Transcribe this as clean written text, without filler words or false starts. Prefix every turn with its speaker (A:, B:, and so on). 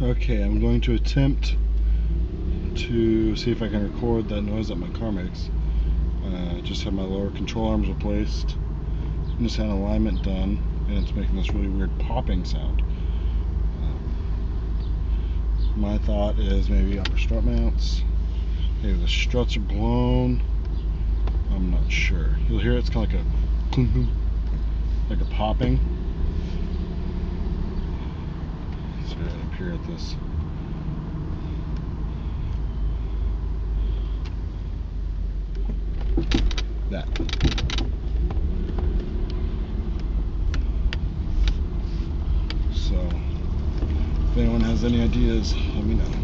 A: Okay, I'm going to attempt to see if I can record that noise that my car makes. Just had my lower control arms replaced, just had alignment done, and it's making this really weird popping sound. My thought is maybe upper strut mounts, maybe the struts are blown. I'm not sure. You'll hear it's kind of like a popping. So right up here at this. That. So, if anyone has any ideas, let me know.